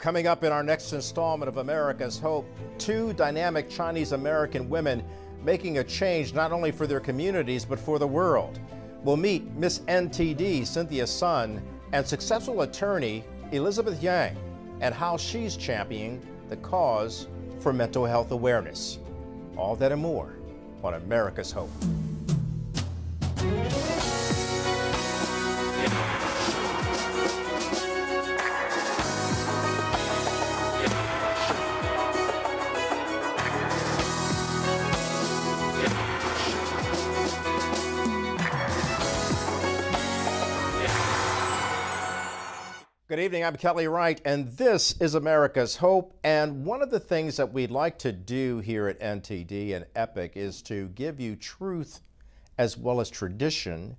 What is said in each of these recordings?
Coming up in our next installment of America's Hope, two dynamic Chinese American women making a change not only for their communities but for the world. We'll meet Miss NTD, Cynthia Sun, and successful attorney Elizabeth Yang, and how she's championing the cause for mental health awareness. All that and more on America's Hope. Good evening, I'm Kelly Wright, and this is America's Hope. And one of the things that we'd like to do here at NTD and EPIC is to give you truth as well as tradition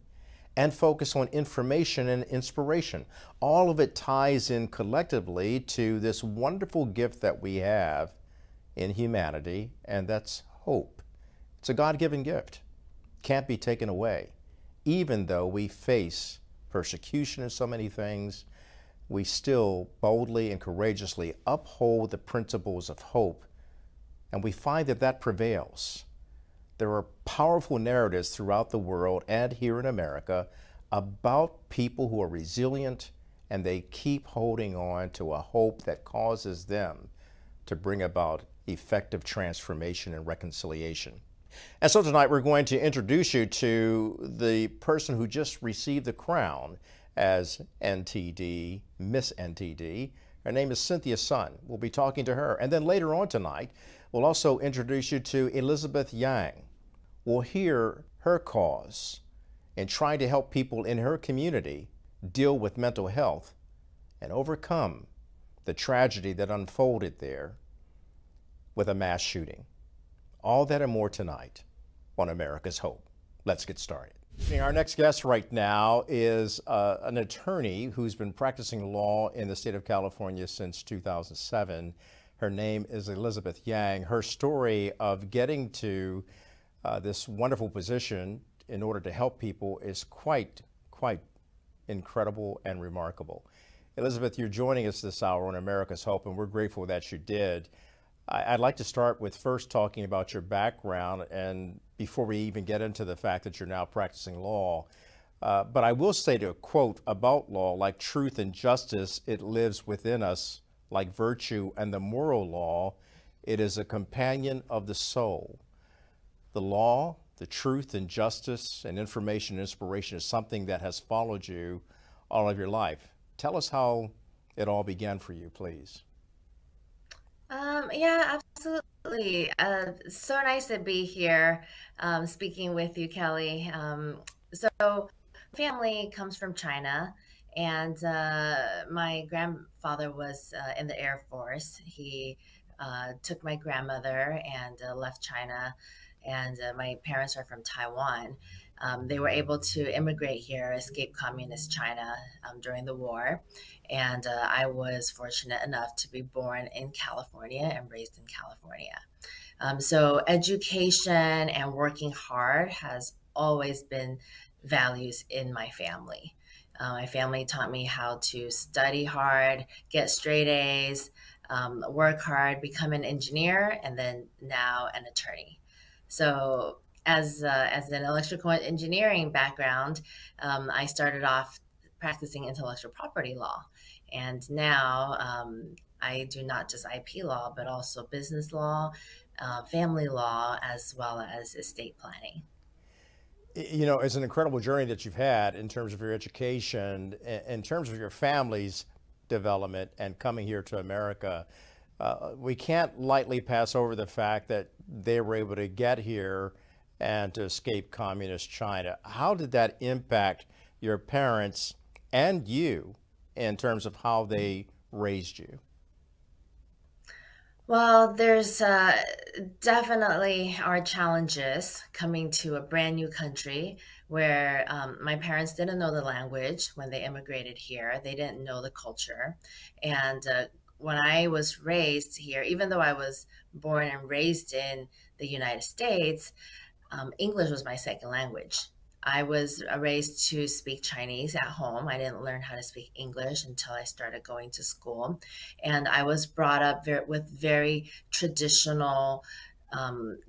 and focus on information and inspiration. All of it ties in collectively to this wonderful gift that we have in humanity, and that's hope. It's a God-given gift. Can't be taken away. Even though we face persecution and so many things, we still boldly and courageously uphold the principles of hope, and we find that that prevails. There are powerful narratives throughout the world and here in America about people who are resilient, and they keep holding on to a hope that causes them to bring about effective transformation and reconciliation. And so tonight we're going to introduce you to the person who just received the crown as NTD, Miss NTD. Her name is Cynthia Sun. We'll be talking to her. And then later on tonight, we'll also introduce you to Elizabeth Yang. We'll hear her cause in trying to help people in her community deal with mental health and overcome the tragedy that unfolded there with a mass shooting. All that and more tonight on America's Hope. Let's get started. Our next guest right now is an attorney who's been practicing law in the state of California since 2007. Her name is Elizabeth Yang. Her story of getting to this wonderful position in order to help people is quite incredible and remarkable. Elizabeth, you're joining us this hour on America's Hope, and we're grateful that you did. I'd like to start with first talking about your background, and before we even get into the fact that you're now practicing law. But I will say, to quote about law, like truth and justice, it lives within us like virtue and the moral law. It is a companion of the soul. The law, the truth and justice and information and inspiration is something that has followed you all of your life. Tell us how it all began for you, please. Yeah, absolutely. So nice to be here, speaking with you, Kelly. So family comes from China, and my grandfather was in the Air Force. He took my grandmother and left China, and my parents are from Taiwan. They were able to immigrate here, escape communist China during the war. And I was fortunate enough to be born in California and raised in California. So education and working hard has always been values in my family. My family taught me how to study hard, get straight A's, work hard, become an engineer, and then now an attorney. So as an electrical engineering background, I started off practicing intellectual property law. And now I do not just IP law, but also business law, family law, as well as estate planning. You know, it's an incredible journey that you've had in terms of your education, in terms of your family's development and coming here to America. We can't lightly pass over the fact that they were able to get here and to escape communist China. How did that impact your parents and you in terms of how they raised you? Well, there's definitely are challenges coming to a brand new country where my parents didn't know the language when they immigrated here. They didn't know the culture. And when I was raised here, even though I was born and raised in the United States, English was my second language. I was raised to speak Chinese at home. I didn't learn how to speak English until I started going to school. And I was brought up with very traditional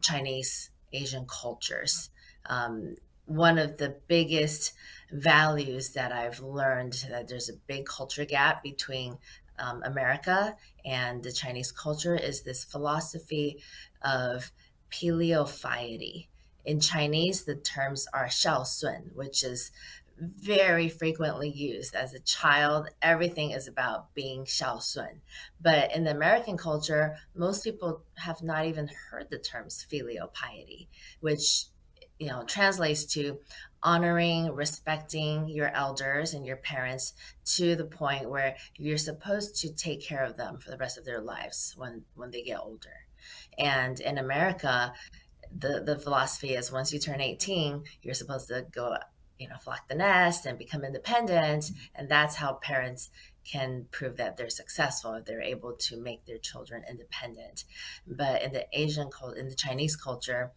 Chinese Asian cultures. Um, One of the biggest values that I've learned, that there's a big culture gap between America and the Chinese culture, is this philosophy of paleophiety. In Chinese, the terms are 孝顺, which is very frequently used. As a child, everything is about being 孝顺. But in the American culture, most people have not even heard the terms filial piety, which translates to honoring, respecting your elders and your parents to the point where you're supposed to take care of them for the rest of their lives when they get older. And in America, the philosophy is once you turn 18, you're supposed to go, flock the nest and become independent. And that's how parents can prove that they're successful, if they're able to make their children independent. But in the in the Chinese culture,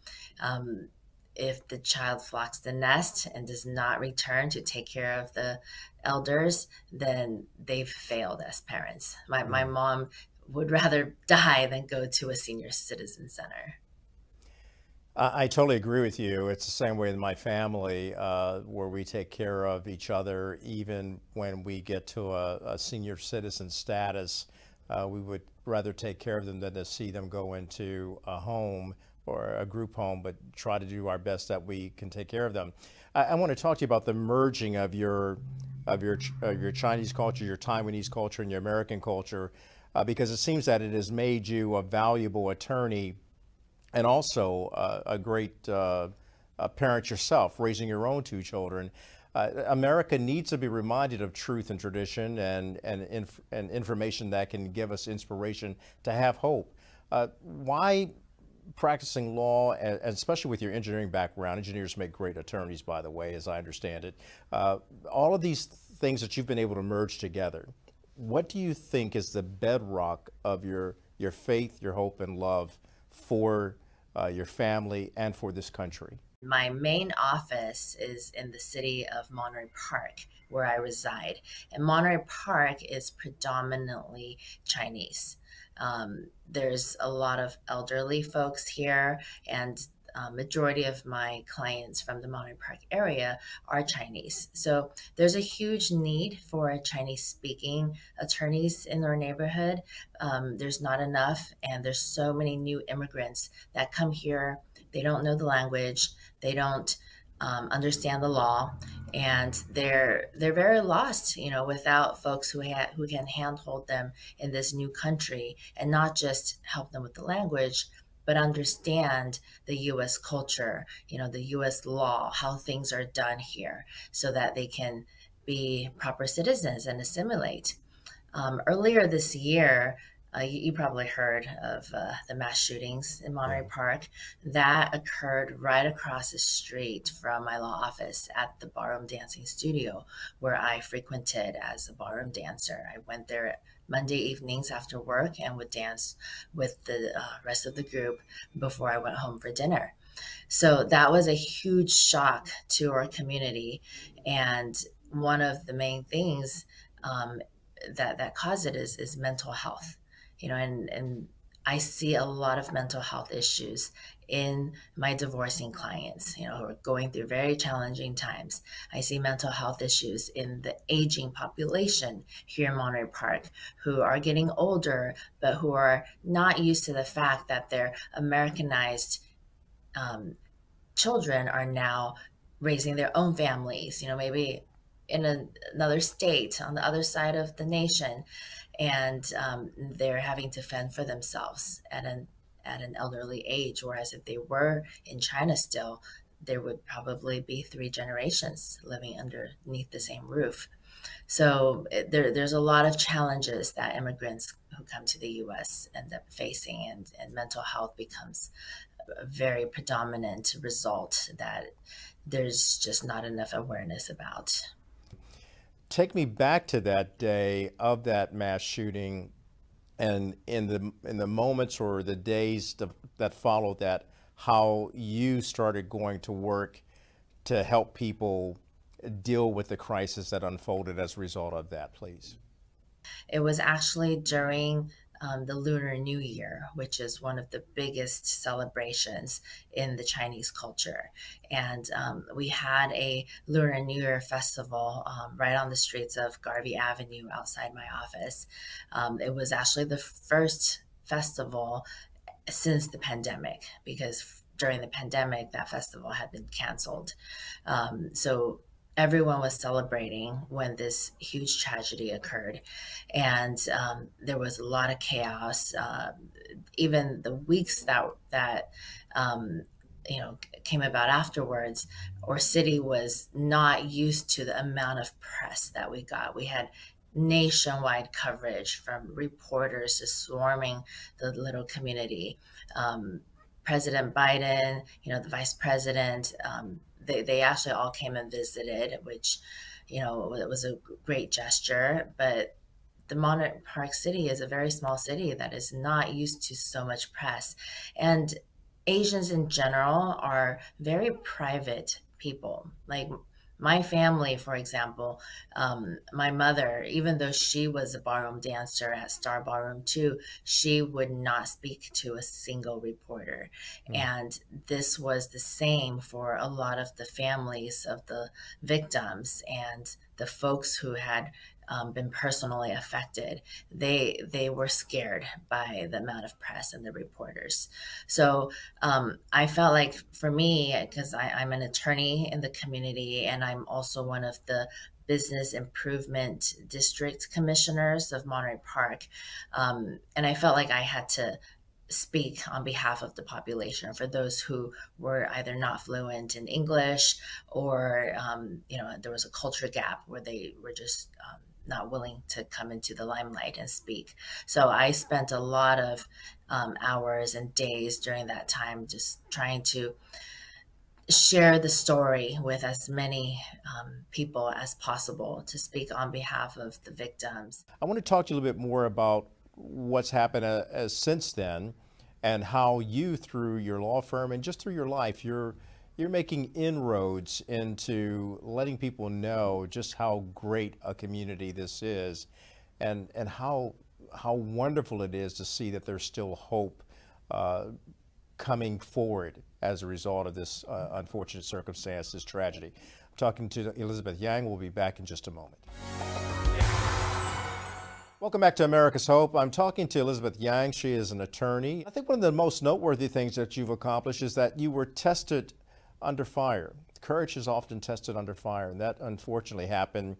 if the child flocks the nest and does not return to take care of the elders, then they've failed as parents. My Mm. mom would rather die than go to a senior citizen center. I totally agree with you. It's the same way in my family, where we take care of each other, even when we get to a senior citizen status. We would rather take care of them than to see them go into a home or a group home, but try to do our best that we can take care of them. I want to talk to you about the merging of your Chinese culture, your Taiwanese culture, and your American culture, because it seems that it has made you a valuable attorney and also a great parent yourself, raising your own two children. America needs to be reminded of truth and tradition and information that can give us inspiration to have hope. Why practicing law, and especially with your engineering background, engineers make great attorneys, by the way, as I understand it, all of these things that you've been able to merge together, what do you think is the bedrock of your faith, your hope, and love for your family and for this country? My main office is in the city of Monterey Park, where I reside. And Monterey Park is predominantly Chinese. There's a lot of elderly folks here, and majority of my clients from the Monterey Park area are Chinese. So there's a huge need for Chinese speaking attorneys in our neighborhood. There's not enough, and there's so many new immigrants that come here. They don't know the language. They don't understand the law, and they're very lost, without folks who can handhold them in this new country, and not just help them with the language, but understand the U.S. culture, the U.S. law, how things are done here, so that they can be proper citizens and assimilate. Earlier this year, you probably heard of the mass shootings in Monterey Yeah. Park. That occurred right across the street from my law office at the ballroom dancing studio, where I frequented as a ballroom dancer. I went there Monday evenings after work and would dance with the rest of the group before I went home for dinner. So that was a huge shock to our community. And one of the main things um, that cause it is mental health, and I see a lot of mental health issues in my divorcing clients, who are going through very challenging times. I see mental health issues in the aging population here in Monterey Park, who are getting older, but who are not used to the fact that they're Americanized um, children are now raising their own families, maybe in another state on the other side of the nation, and they're having to fend for themselves at an elderly age. Whereas if they were in China still, there would probably be three generations living underneath the same roof. So there's a lot of challenges that immigrants who come to the U.S. end up facing, and mental health becomes a very predominant result that there's just not enough awareness about. Take me back to that day of that mass shooting, and in the moments or the days that followed that, how you started going to work to help people deal with the crisis that unfolded as a result of that, please? It was actually during the Lunar New Year, which is one of the biggest celebrations in the Chinese culture. And we had a Lunar New Year festival right on the streets of Garvey Avenue outside my office. It was actually the first festival since the pandemic because during the pandemic that festival had been canceled. So everyone was celebrating when this huge tragedy occurred, and there was a lot of chaos. Even the weeks that um, came about afterwards, our city was not used to the amount of press that we got. We had nationwide coverage from reporters just swarming the little community. Um, President Biden, the vice president, they actually all came and visited, which, it was a great gesture. But the Monterey Park City is a very small city that is not used to so much press. And Asians in general are very private people. Like my family, for example, my mother, even though she was a ballroom dancer at Star Ballroom too, she would not speak to a single reporter. Mm. And this was the same for a lot of the families of the victims and the folks who had been personally affected. They were scared by the amount of press and the reporters. So I felt like for me, because I'm an attorney in the community and I'm also one of the business improvement district commissioners of Monterey Park, and I felt like I had to speak on behalf of the population for those who were either not fluent in English or there was a culture gap where they were just not willing to come into the limelight and speak. So I spent a lot of hours and days during that time just trying to share the story with as many people as possible to speak on behalf of the victims. I want to talk to you a little bit more about what's happened as since then, and how you, through your law firm and just through your life, you're making inroads into letting people know just how great a community this is, and how wonderful it is to see that there's still hope coming forward as a result of this unfortunate circumstance, this tragedy. I'm talking to Elizabeth Yang. We'll be back in just a moment. Welcome back to America's Hope. I'm talking to Elizabeth Yang. She is an attorney. I think one of the most noteworthy things that you've accomplished is that you were tested under fire. Courage is often tested under fire, and that unfortunately happened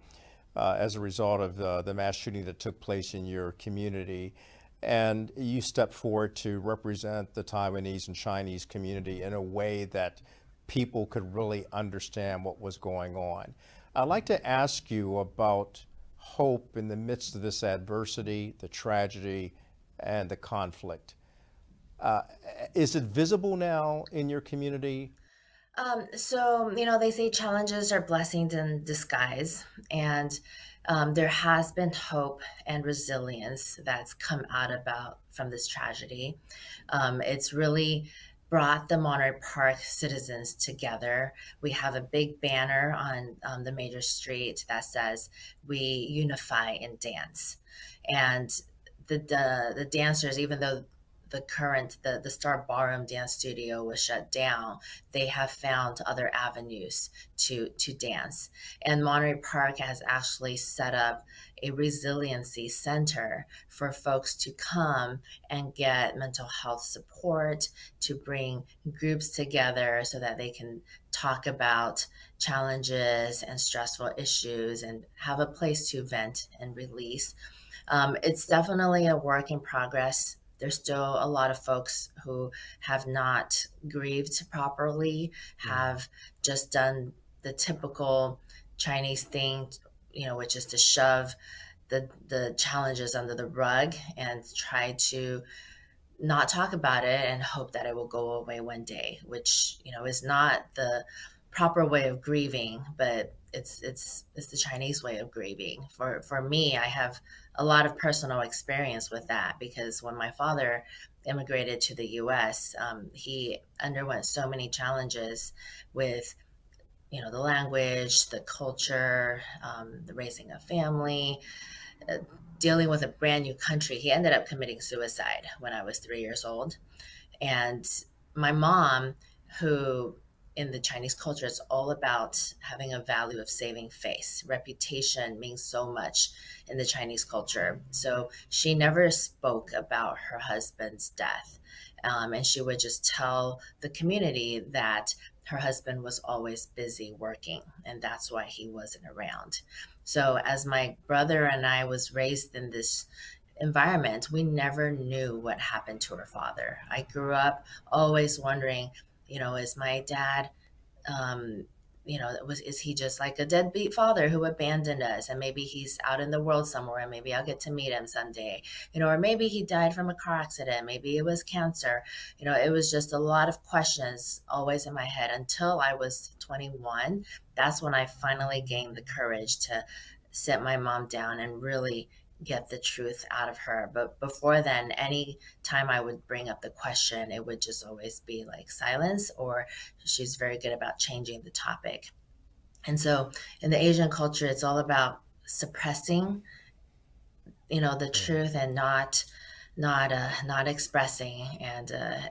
as a result of the mass shooting that took place in your community. And you stepped forward to represent the Taiwanese and Chinese community in a way that people could really understand what was going on. I'd like to ask you about hope in the midst of this adversity, the tragedy, and the conflict. Is it visible now in your community? They say challenges are blessings in disguise, and there has been hope and resilience that's come out about from this tragedy. It's really brought the Monterey Park citizens together. We have a big banner on the major street that says, "We unify in dance," and the dancers, even though the Star Ballroom dance studio was shut down, they have found other avenues to dance. And Monterey Park has actually set up a resiliency center for folks to come and get mental health support, to bring groups together so that they can talk about challenges and stressful issues and have a place to vent and release. It's definitely a work in progress. There's still a lot of folks who have not grieved properly, have just done the typical Chinese thing, which is to shove the challenges under the rug and try to not talk about it and hope that it will go away one day, which is not the proper way of grieving, but it's the Chinese way of grieving. For me, I have a lot of personal experience with that because when my father immigrated to the U.S., he underwent so many challenges with the language, the culture, the raising a family, uh, dealing with a brand new country. He ended up committing suicide when I was 3 years old. And my mom, who in the Chinese culture, it's all about having a value of saving face. Reputation means so much in the Chinese culture. So she never spoke about her husband's death. And she would just tell the community that her husband was always busy working, and that's why he wasn't around. So as my brother and I was raised in this environment, we never knew what happened to her father. I grew up always wondering, is my dad, um, is he just like a deadbeat father who abandoned us, and maybe he's out in the world somewhere, and maybe I'll get to meet him someday, or maybe he died from a car accident, maybe it was cancer. It was just a lot of questions always in my head until I was 21. That's when I finally gained the courage to sit my mom down and really get the truth out of her. But before then, any time I would bring up the question, it would just always be like silence, or she's very good about changing the topic. And so in the Asian culture, it's all about suppressing, the Mhm. truth, and not expressing. And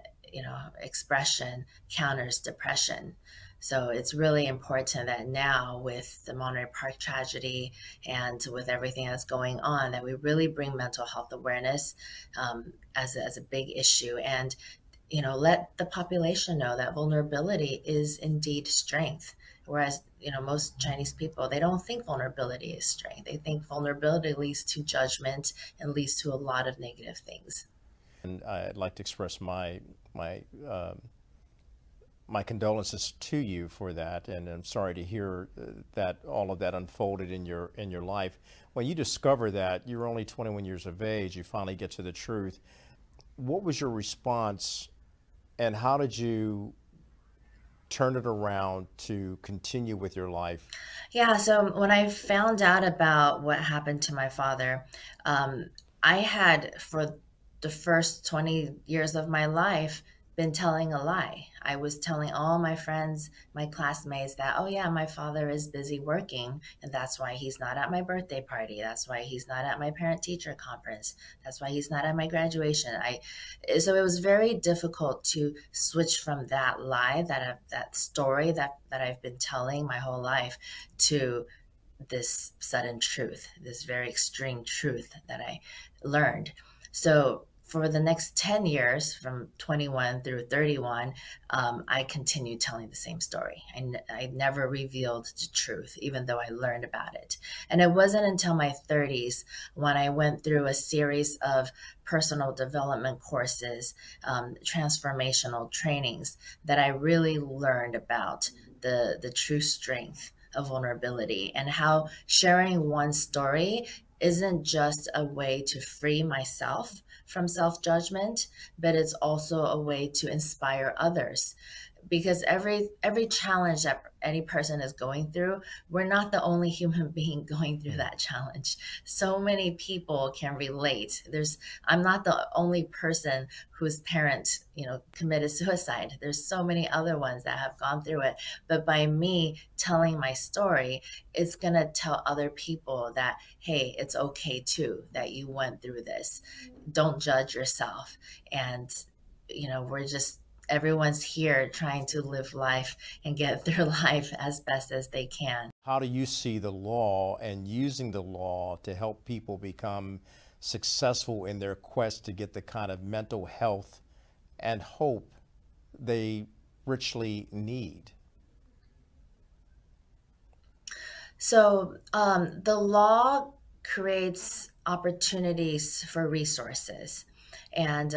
expression counters depression. So it's really important that now, with the Monterey Park tragedy and with everything that's going on, that we really bring mental health awareness, as a big issue, and let the population know that vulnerability is indeed strength. Whereas, most Chinese people, they don't think vulnerability is strength. They think vulnerability leads to judgment and leads to a lot of negative things. And I'd like to express my my condolences to you for that, and I'm sorry to hear that all of that unfolded in your life. When you discover that you're only 21 years of age, you finally get to the truth. What was your response, and how did you turn it around to continue with your life? Yeah, so when I found out about what happened to my father, um, I had, for the first 20 years of my life, been telling a lie. I was telling all my friends, my classmates, that, oh, yeah, my father is busy working, and that's why he's not at my birthday party. That's why he's not at my parent teacher conference. That's why he's not at my graduation. So it was very difficult to switch from that lie, that story that I've been telling my whole life, to this sudden truth, this very extreme truth that I learned. So for the next 10 years, from 21 through 31, I continued telling the same story. I never revealed the truth, even though I learned about it. And it wasn't until my 30s, when I went through a series of personal development courses, transformational trainings, that I really learned about the true strength of vulnerability, and how sharing one story isn't just a way to free myself from self judgment, but it's also a way to inspire others. Because every challenge that any person is going through, we're not the only human being going through Mm. that challenge. So many people can relate. I'm not the only person whose parent, committed suicide. There's so many other ones that have gone through it. But by me telling my story, it's going to tell other people that, hey, it's okay too that you went through this. Don't judge yourself. And we're just, everyone's here trying to live life and get through life as best as they can. How do you see the law and using the law to help people become successful in their quest to get the kind of mental health and hope they richly need? So the law creates opportunities for resources. And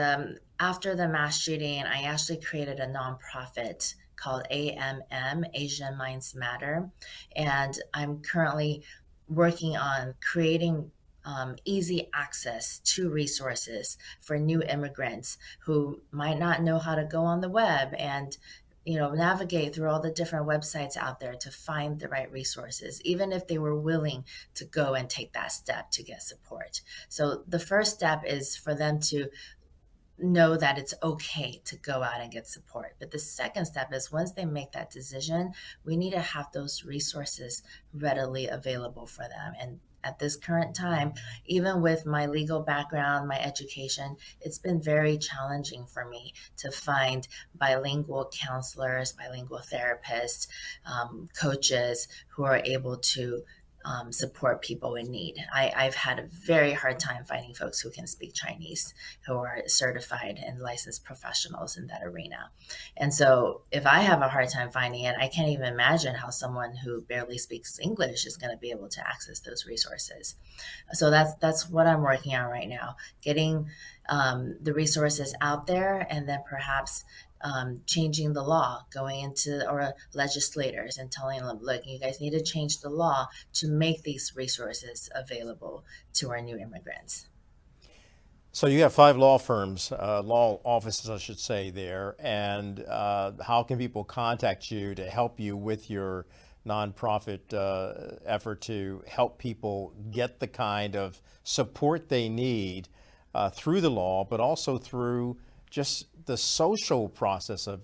after the mass shooting, I actually created a nonprofit called AMM, Asian Minds Matter. And I'm currently working on creating easy access to resources for new immigrants who might not know how to go on the web, and navigate through all the different websites out there to find the right resources, even if they were willing to go and take that step to get support. So the first step is for them to know that it's okay to go out and get support. But the second step is once they make that decision, we need to have those resources readily available for them. And at this current time, even with my legal background, my education, it's been very challenging for me to find bilingual counselors, bilingual therapists, coaches who are able to support people in need. I've had a very hard time finding folks who can speak Chinese, who are certified and licensed professionals in that arena. And so if I have a hard time finding it, I can't even imagine how someone who barely speaks English is going to be able to access those resources. So that's what I'm working on right now, getting the resources out there, and then perhaps changing the law, going into our legislators and telling them, look, you guys need to change the law to make these resources available to our new immigrants. So you have 5 law firms, law offices, I should say, there. And how can people contact you to help you with your nonprofit effort to help people get the kind of support they need through the law, but also through just the social process of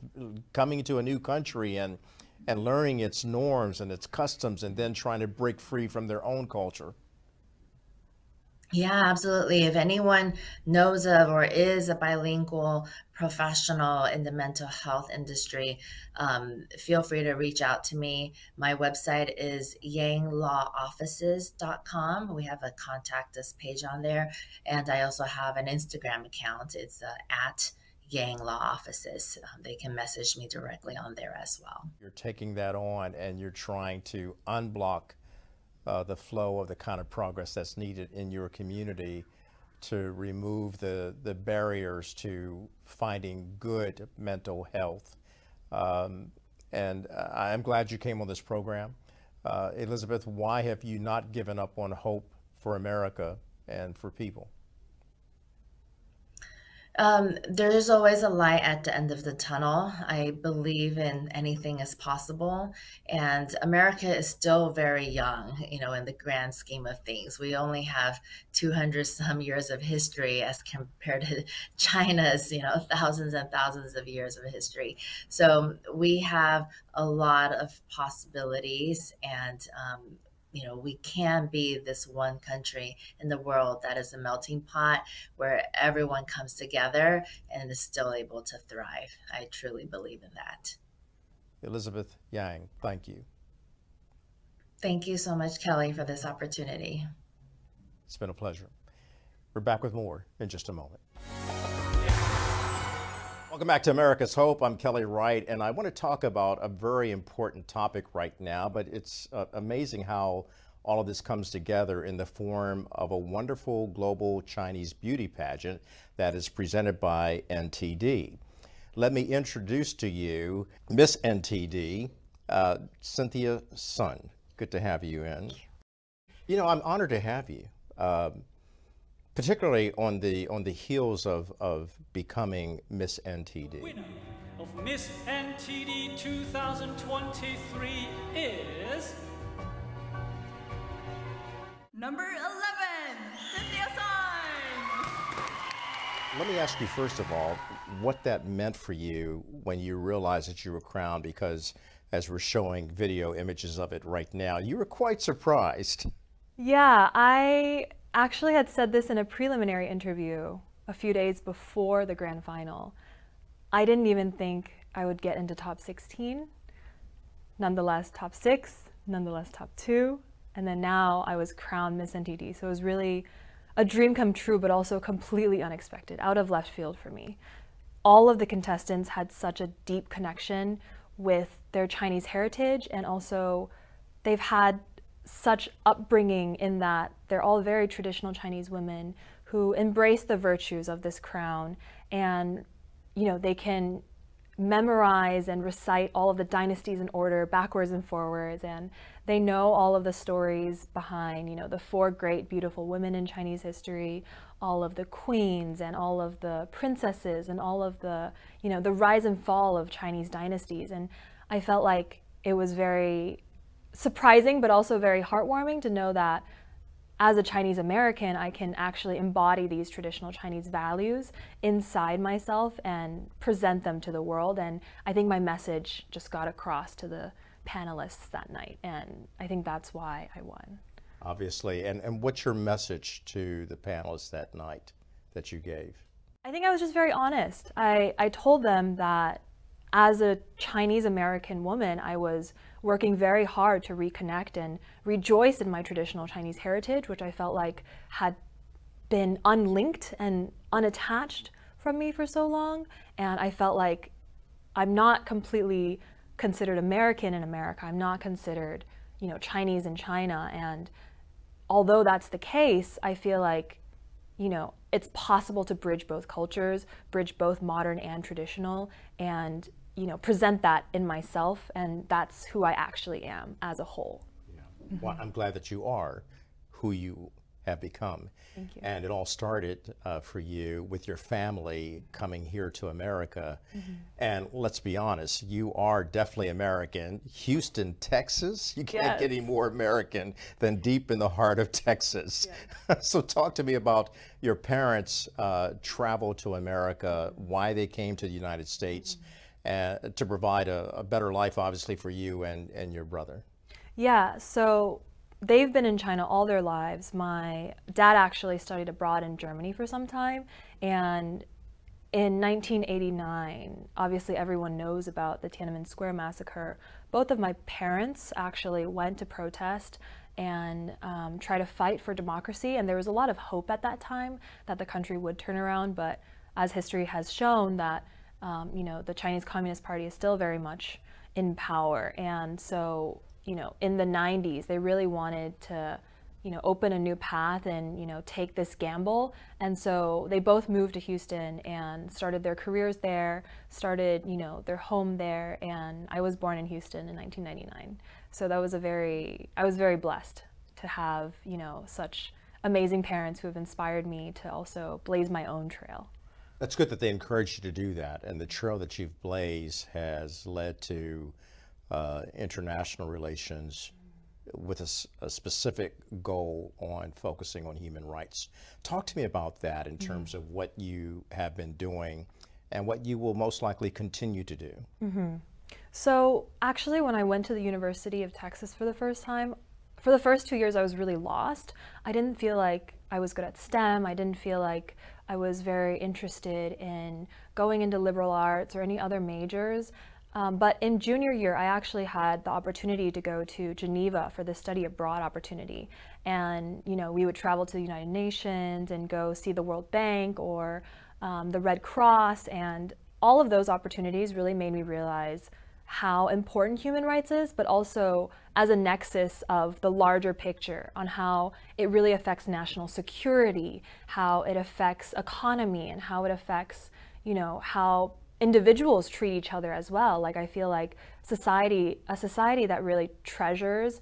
coming into a new country and learning its norms and its customs, and then trying to break free from their own culture? Yeah, absolutely. If anyone knows of or is a bilingual professional in the mental health industry, feel free to reach out to me. My website is yanglawoffices.com. We have a contact us page on there. And I also have an Instagram account. It's at Yang Law Offices. They can message me directly on there as well. You're taking that on and you're trying to unblock the flow of the kind of progress that's needed in your community to remove the barriers to finding good mental health. And I'm glad you came on this program. Elizabeth, why have you not given up on hope for America and for people? There's always a light at the end of the tunnel. I believe in anything is possible, and America is still very young, in the grand scheme of things. We only have 200 some years of history as compared to China's, thousands and thousands of years of history. So we have a lot of possibilities, and we can be this one country in the world that is a melting pot where everyone comes together and is still able to thrive. I truly believe in that. Elizabeth Yang, thank you. Thank you so much, Kelly, for this opportunity. It's been a pleasure. We're back with more in just a moment. Welcome back to America's Hope. I'm Kelly Wright, and I want to talk about a very important topic right now, but it's amazing how all of this comes together in the form of a wonderful global Chinese beauty pageant that is presented by NTD. Let me introduce to you Miss NTD, Cynthia Sun. Good to have you in. I'm honored to have you. Particularly on the heels of becoming Miss NTD. Winner of Miss NTD 2023 is number 11, Cynthia Sun. Let me ask you first of all, what that meant for you when you realized that you were crowned, because as we're showing video images of it right now, you were quite surprised. Yeah, I actually had said this in a preliminary interview a few days before the grand final. I didn't even think I would get into top 16, nonetheless top 6, nonetheless top 2, and then now I was crowned Miss NTD. So it was really a dream come true, but also completely unexpected, out of left field for me. All of the contestants had such a deep connection with their Chinese heritage, and also they've had such upbringing in that they're all very traditional Chinese women who embrace the virtues of this crown, and they can memorize and recite all of the dynasties in order backwards and forwards, and they know all of the stories behind the 4 great beautiful women in Chinese history, all of the queens and all of the princesses and all of the the rise and fall of Chinese dynasties. And I felt like it was very surprising, but also very heartwarming to know that as a Chinese American, I can actually embody these traditional Chinese values inside myself and present them to the world. And I think my message just got across to the panelists that night, and I think that's why I won. Obviously. And what's your message to the panelists that night that you gave? I think I was just very honest. I told them that as a Chinese American woman, I was working very hard to reconnect and rejoice in my traditional Chinese heritage, which I felt like had been unlinked and unattached from me for so long. And I felt like I'm not completely considered American in America. I'm not considered, you know, Chinese in China. And although that's the case, I feel like, you know, it's possible to bridge both cultures, bridge both modern and traditional, and, you know, present that in myself, and that's who I actually am as a whole. Yeah. Well, I'm glad that you are who you have become. Thank you. And it all started for you with your family coming here to America. And let's be honest, you are definitely American. Houston, Texas, you can't get any more American than deep in the heart of Texas. So talk to me about your parents' travel to America, why they came to the United States, to provide a better life, obviously, for you and your brother. Yeah, so they've been in China all their lives. My dad actually studied abroad in Germany for some time, and in 1989, obviously everyone knows about the Tiananmen Square massacre. Both of my parents actually went to protest and try to fight for democracy, and there was a lot of hope at that time that the country would turn around, but as history has shown that you know, the Chinese Communist Party is still very much in power, and so, you know, in the 90s, they really wanted to, you know, open a new path and, you know, take this gamble. And so they both moved to Houston and started their careers there, started, you know, their home there. And I was born in Houston in 1999. So that was I was very blessed to have, you know, such amazing parents who have inspired me to also blaze my own trail. That's good that they encouraged you to do that. And the trail that you've blazed has led to international relations with a specific goal on focusing on human rights. Talk to me about that in terms of what you have been doing and what you will most likely continue to do. So actually, when I went to the University of Texas for the first time, for the first 2 years I was really lost. I didn't feel like I was good at STEM. I didn't feel like I was very interested in going into liberal arts or any other majors. But in junior year, I actually had the opportunity to go to Geneva for the study abroad opportunity. And, you know, we would travel to the United Nations and go see the World Bank or the Red Cross. And all of those opportunities really made me realize how important human rights is, but also as a nexus of the larger picture on how it really affects national security, how it affects economy, and how it affects, you know, how individuals treat each other as well. Like, I feel like a society that really treasures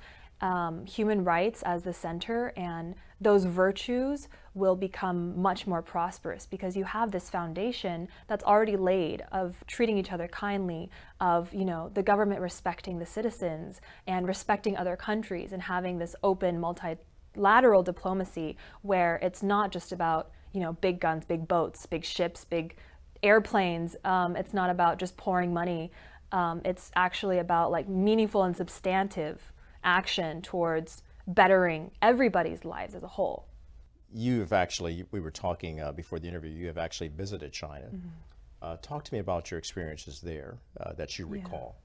human rights as the center and those virtues will become much more prosperous because you have this foundation that's already laid of treating each other kindly, of, you know, the government respecting the citizens and respecting other countries and having this open multilateral diplomacy where it's not just about, you know, big guns, big boats, big ships, big airplanes. It's not about just pouring money. It's actually about like meaningful and substantive action towards bettering everybody's lives as a whole. You've actually, we were talking before the interview, you have actually visited China. Talk to me about your experiences there that you recall.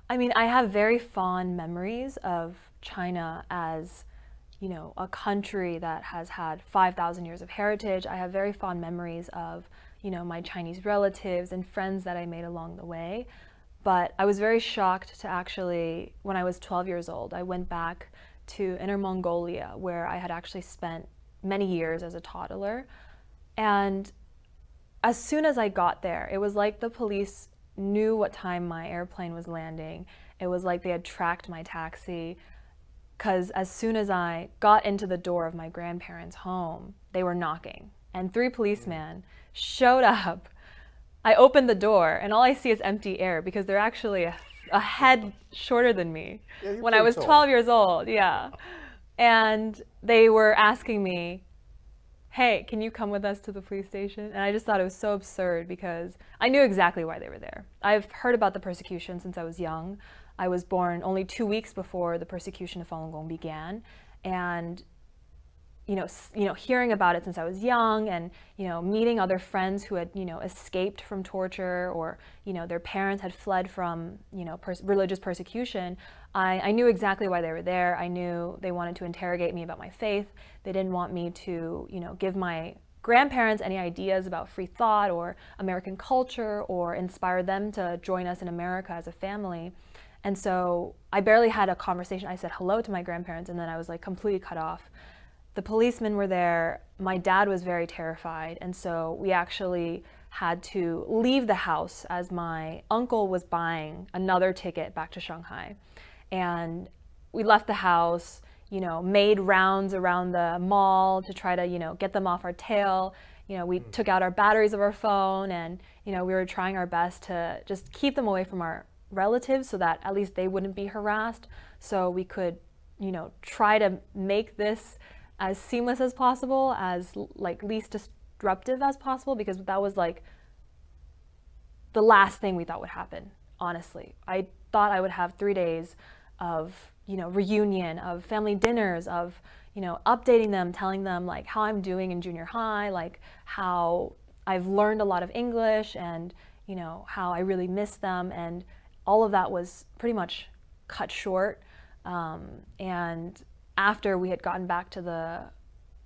I mean, I have very fond memories of China as, you know, a country that has had 5,000 years of heritage. I have very fond memories of, you know, my Chinese relatives and friends that I made along the way. But I was very shocked to actually, when I was 12 years old, I went back to Inner Mongolia, where I had actually spent many years as a toddler. And as soon as I got there, it was like the police knew what time my airplane was landing. It was like they had tracked my taxi, because as soon as I got into the door of my grandparents' home, they were knocking. And 3 policemen showed up. I opened the door, and all I see is empty air because they're actually a head shorter than me when I was 12 years old. And they were asking me, hey, can you come with us to the police station? And I just thought it was so absurd because I knew exactly why they were there. I've heard about the persecution since I was young. I was born only 2 weeks before the persecution of Falun Gong began. And hearing about it since I was young, and meeting other friends who had escaped from torture, or their parents had fled from religious persecution, I knew exactly why they were there. I knew they wanted to interrogate me about my faith. They didn't want me to give my grandparents any ideas about free thought or American culture, or inspire them to join us in America as a family. And so I barely had a conversation. I said hello to my grandparents, and then I was like completely cut off. The policemen were there. My dad was very terrified, and so we actually had to leave the house as my uncle was buying another ticket back to Shanghai. And we left the house, made rounds around the mall to try to, get them off our tail. We took out our batteries of our phone, and, we were trying our best to just keep them away from our relatives so that at least they wouldn't be harassed, so we could, try to make this as seamless as possible, as least disruptive as possible, because that was the last thing we thought would happen, honestly. I thought I would have 3 days of, reunion, of family dinners, of, updating them, telling them how I'm doing in junior high, how I've learned a lot of English, and, how I really miss them. And all of that was pretty much cut short. And after we had gotten back to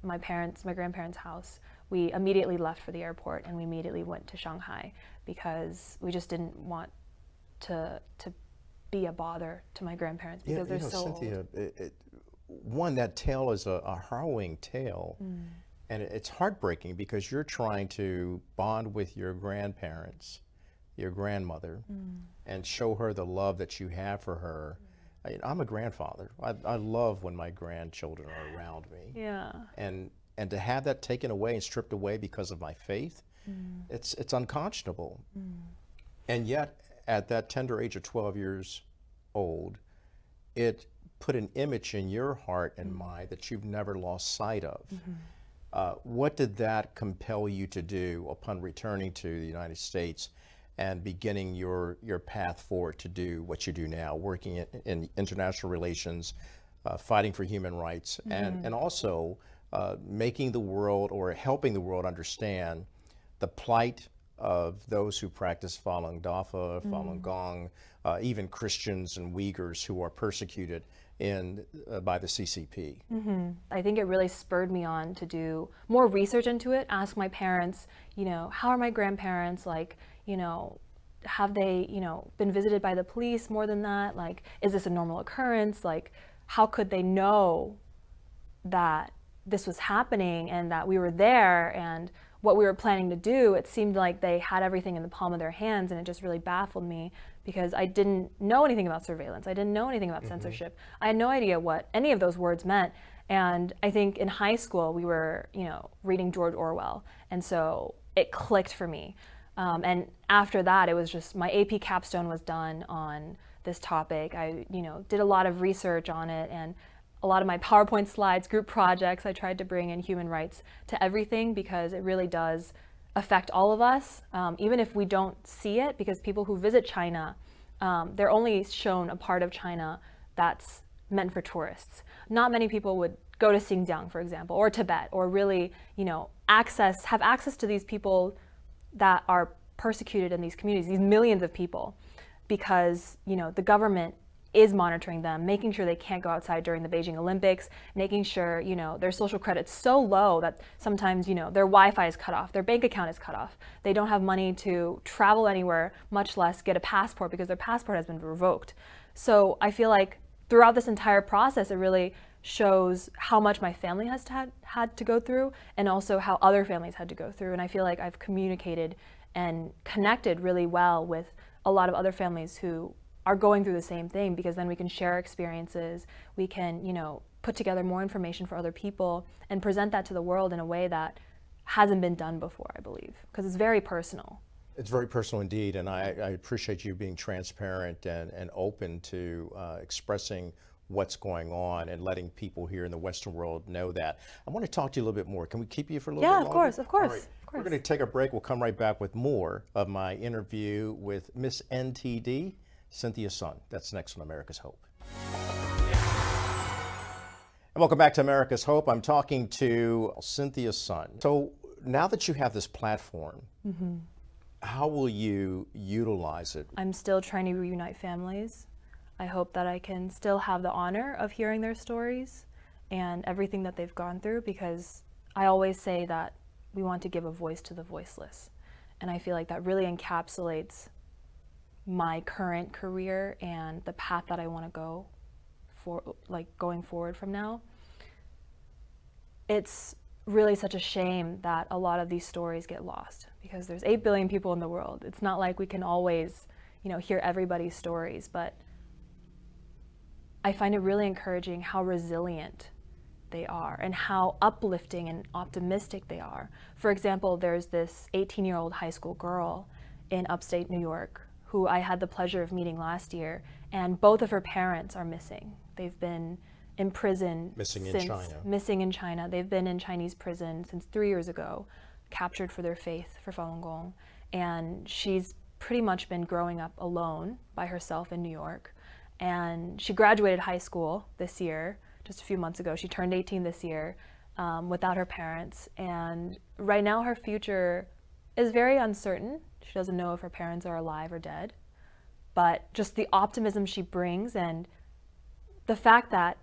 my grandparents' house, we immediately left for the airport, and we immediately went to Shanghai because we just didn't want to be a bother to my grandparents because they're so Cynthia, old. One, that tale is a harrowing tale, and it's heartbreaking because you're trying to bond with your grandparents, your grandmother, and show her the love that you have for her. I'm a grandfather. I love when my grandchildren are around me. Yeah. And to have that taken away and stripped away because of my faith, it's unconscionable. And yet, at that tender age of 12 years old, it put an image in your heart and mind that you've never lost sight of. What did that compel you to do upon returning to the United States and beginning your path forward to do what you do now, working in international relations, fighting for human rights, and also making the world, or helping the world, understand the plight of those who practice Falun Dafa, Falun Gong, even Christians and Uyghurs who are persecuted by the CCP. I think it really spurred me on to do more research into it, ask my parents, how are my grandparents, have they, been visited by the police more than that? Is this a normal occurrence? How could they know that this was happening and that we were there and what we were planning to do? It seemed like they had everything in the palm of their hands, and it just really baffled me because I didn't know anything about surveillance. I didn't know anything about censorship. I had no idea what any of those words meant. And I think in high school we were, reading George Orwell, and so it clicked for me. And after that, it was just my AP capstone was done on this topic. I, did a lot of research on it, and a lot of my PowerPoint slides, group projects, I tried to bring in human rights to everything because it really does affect all of us, even if we don't see it, because people who visit China, they're only shown a part of China that's meant for tourists. Not many people would go to Xinjiang, for example, or Tibet, or really, have access to these people that are persecuted in these communities, these millions of people, because, the government is monitoring them, making sure they can't go outside during the Beijing Olympics, making sure, their social credit's so low that sometimes, their Wi-Fi is cut off, their bank account is cut off. They don't have money to travel anywhere, much less get a passport because their passport has been revoked. So I feel like throughout this entire process, it really shows how much my family has had to go through, and also how other families had to go through. And I feel like I've communicated and connected really well with a lot of other families who are going through the same thing, because then we can share experiences, we can, put together more information for other people and present that to the world in a way that hasn't been done before, I believe, because it's very personal. It's very personal indeed, and I appreciate you being transparent and open to expressing what's going on and letting people here in the Western world know that. I want to talk to you a little bit more. Can we keep you for a little bit longer? Yeah, of course, of course, All right. of course. We're going to take a break. We'll come right back with more of my interview with Miss NTD, Cynthia Sun. That's next on America's Hope. And welcome back to America's Hope. I'm talking to Cynthia Sun. So now that you have this platform, how will you utilize it? I'm still trying to reunite families. I hope that I can still have the honor of hearing their stories and everything that they've gone through, because I always say that we want to give a voice to the voiceless. And I feel like that really encapsulates my current career and the path that I want to go for, like going forward from now. It's really such a shame that a lot of these stories get lost, because there's 8 billion people in the world. It's not like we can always, hear everybody's stories, but I find it really encouraging how resilient they are and how uplifting and optimistic they are. For example, there's this 18-year-old high school girl in upstate New York who I had the pleasure of meeting last year, and both of her parents are missing. They've been in prison Missing in China. They've been in Chinese prison since 3 years ago, captured for their faith, for Falun Gong. And she's pretty much been growing up alone by herself in New York. And she graduated high school this year, just a few months ago. She turned 18 this year without her parents. And right now her future is very uncertain. She doesn't know if her parents are alive or dead. But just the optimism she brings and the fact that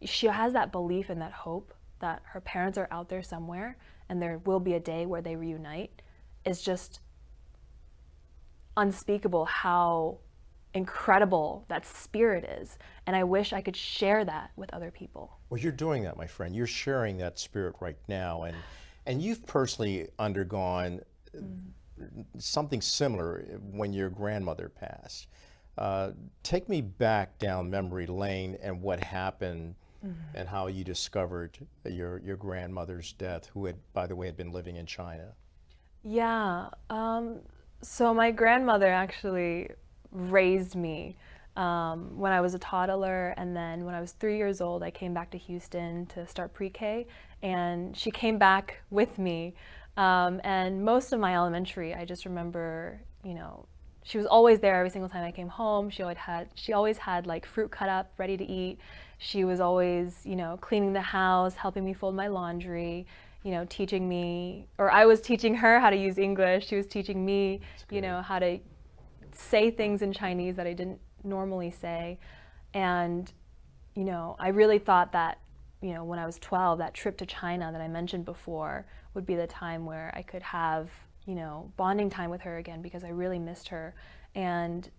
she has that belief and that hope that her parents are out there somewhere and there will be a day where they reunite is just unspeakable how incredible that spirit is. And I wish I could share that with other people. Well, you're doing that, my friend. You're sharing that spirit right now. And you've personally undergone something similar when your grandmother passed. Take me back down memory lane and what happened and how you discovered your grandmother's death, who had, by the way, had been living in China. Yeah, so my grandmother actually raised me when I was a toddler, and then when I was 3 years old, I came back to Houston to start pre-K, and she came back with me. And most of my elementary, I just remember, she was always there every single time I came home. She always had like fruit cut up, ready to eat. She was always, cleaning the house, helping me fold my laundry, teaching me, or I was teaching her how to use English. She was teaching me, how to say things in Chinese that I didn't normally say. And, I really thought that, when I was 12, that trip to China that I mentioned before would be the time where I could have, bonding time with her again, because I really missed her. And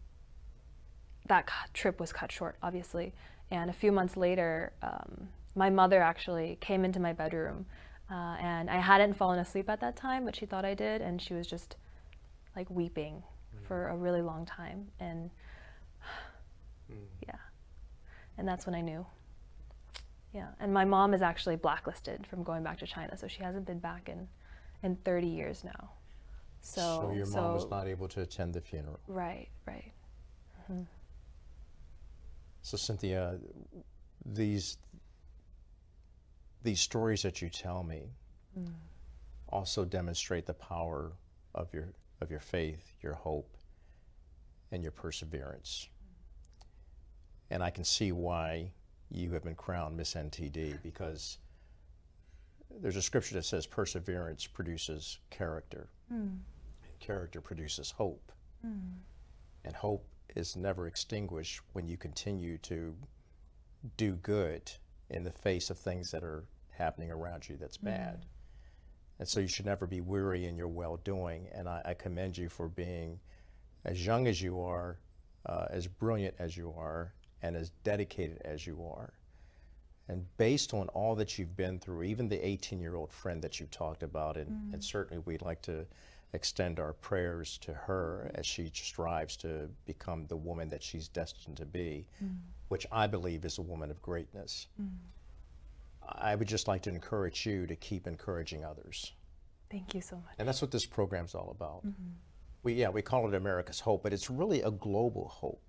that trip was cut short, obviously. And a few months later, my mother actually came into my bedroom, and I hadn't fallen asleep at that time, but she thought I did, and she was just like weeping for a really long time. And yeah, and that's when I knew. Yeah, and my mom is actually blacklisted from going back to China, so she hasn't been back in 30 years now. So your mom was not able to attend the funeral. Right, right. Mm-hmm. So Cynthia, these stories that you tell me also demonstrate the power of your faith, your hope, and your perseverance. And I can see why you have been crowned Miss NTD, because there's a scripture that says perseverance produces character. And character produces hope. And hope is never extinguished when you continue to do good in the face of things that are happening around you that's bad. And so you should never be weary in your well-doing. And I commend you for being as young as you are, as brilliant as you are, and as dedicated as you are. And based on all that you've been through, even the 18-year-old friend that you talked about, and certainly we'd like to extend our prayers to her as she strives to become the woman that she's destined to be, which I believe is a woman of greatness. I would just like to encourage you to keep encouraging others. Thank you so much. And that's what this program's all about. We call it America's Hope, but it's really a global hope.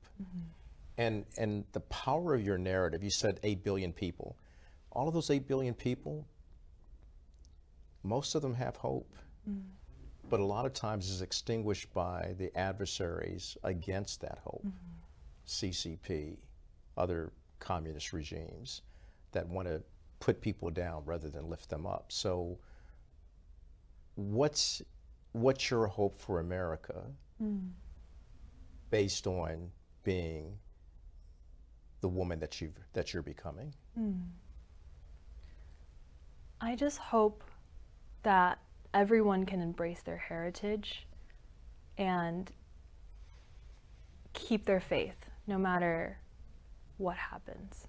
And the power of your narrative, you said 8 billion people. All of those 8 billion people, most of them have hope. But a lot of times is extinguished by the adversaries against that hope. CCP, other communist regimes that want to put people down rather than lift them up. So what's your hope for America based on being the woman that you're becoming? I just hope that everyone can embrace their heritage and keep their faith no matter what happens.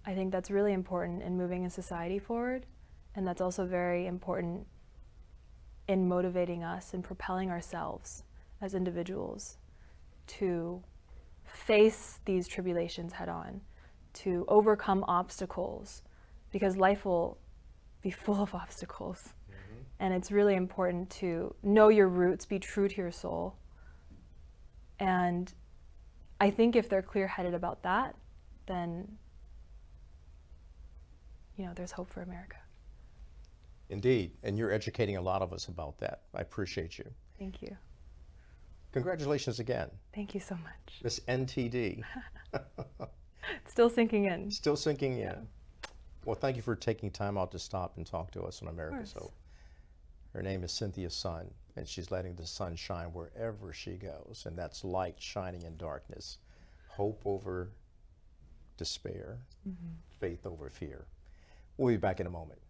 I think that's really important in moving a society forward, and that's also very important in motivating us and propelling ourselves as individuals to face these tribulations head on, to overcome obstacles, because life will be full of obstacles. And it's really important to know your roots, be true to your soul. And I think if they're clear-headed about that, then, you know, there's hope for America. Indeed, and you're educating a lot of us about that. I appreciate you. Thank you. Congratulations again. Thank you so much. Miss NTD. It's still sinking in. Still sinking in. Well, thank you for taking time out to stop and talk to us on America's Hope. Her name is Cynthia Sun, and she's letting the sun shine wherever she goes, and that's light shining in darkness, hope over despair, faith over fear. We'll be back in a moment.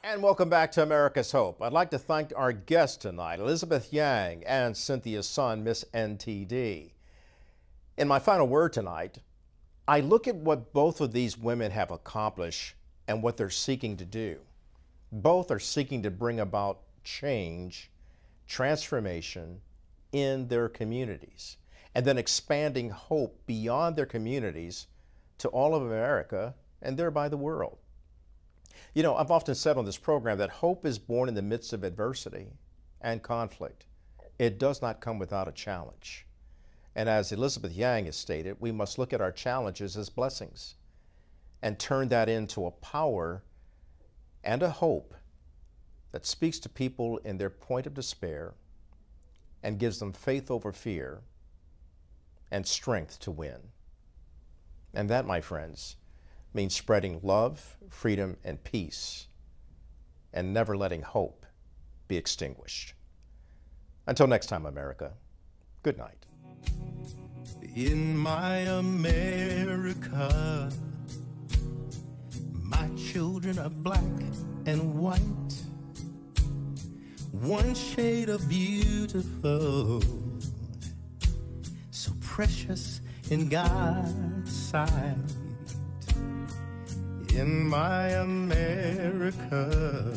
And welcome back to America's Hope. I'd like to thank our guests tonight, Elizabeth Yang and Cynthia Sun, Miss NTD. In my final word tonight, I look at what both of these women have accomplished and what they're seeking to do. Both are seeking to bring about change, transformation in their communities, and then expanding hope beyond their communities to all of America and thereby the world. You know, I've often said on this program that hope is born in the midst of adversity and conflict. It does not come without a challenge. And as Elizabeth Yang has stated, we must look at our challenges as blessings and turn that into a power and a hope that speaks to people in their point of despair and gives them faith over fear and strength to win. And that, my friends, means spreading love, freedom, and peace, and never letting hope be extinguished. Until next time, America, good night. In my America, my children are black and white, one shade of beautiful, so precious in God's sight. In my America,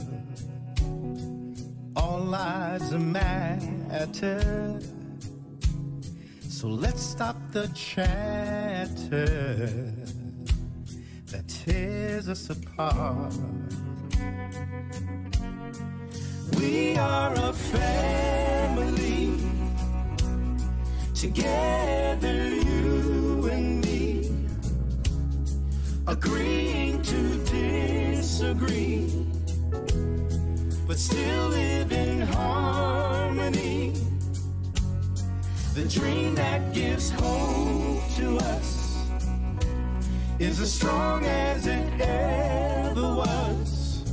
all lives matter, so let's stop the chatter that tears us apart. We are a family, together you and me, agreeing to disagree, but still live in harmony. The dream that gives hope to us is as strong as it ever was.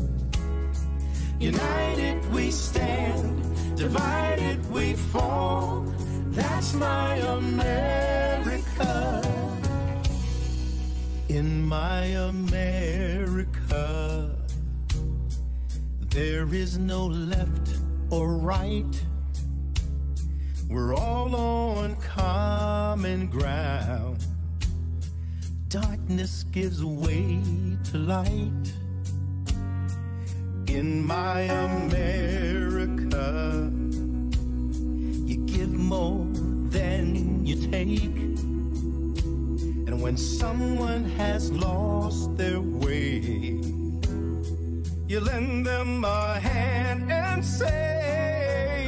United we stand, divided we fall. That's my America. In my America, there is no left or right. We're all on common ground. Darkness gives way to light. In my America, you give more than you take. And when someone has lost their way, you lend them a hand and say,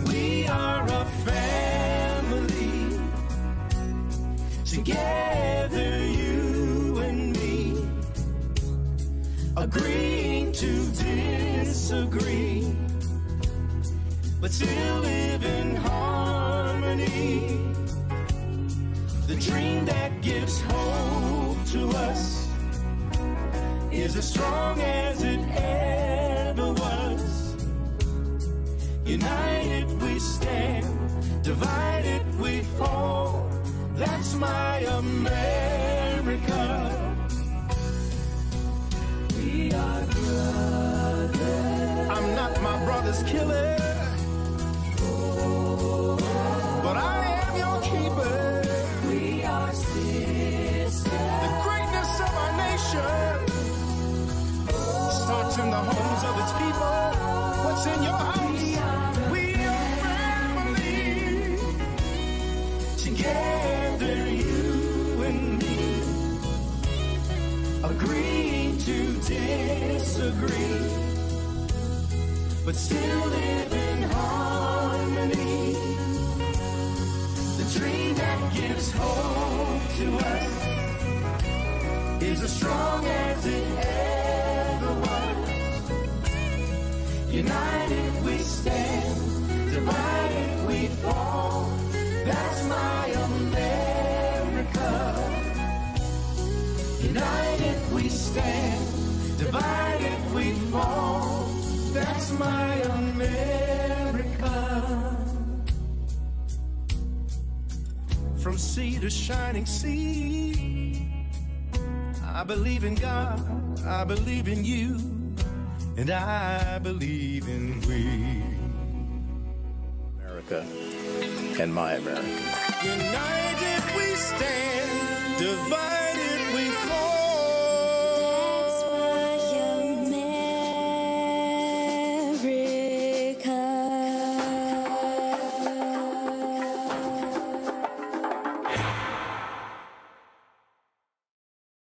we are a family. but still live in harmony. The dream that gives hope to us is as strong as it ever was. United we stand, divided we fall. That's my America. We are brothers. I'm not my brother's killer, but I am your keeper. We are sisters. The greatness of our nation starts in the homes of its people. What's in your house? We are family. Together, you and me, agreeing to disagree, but still live in harmony. The dream that gives hope to us is as strong as it ever was. United we stand, divided we fall. That's my America. United we stand, divided we fall. That's my America. From sea to shining sea, I believe in God, I believe in you, and I believe in we. America and my America. United we stand, divided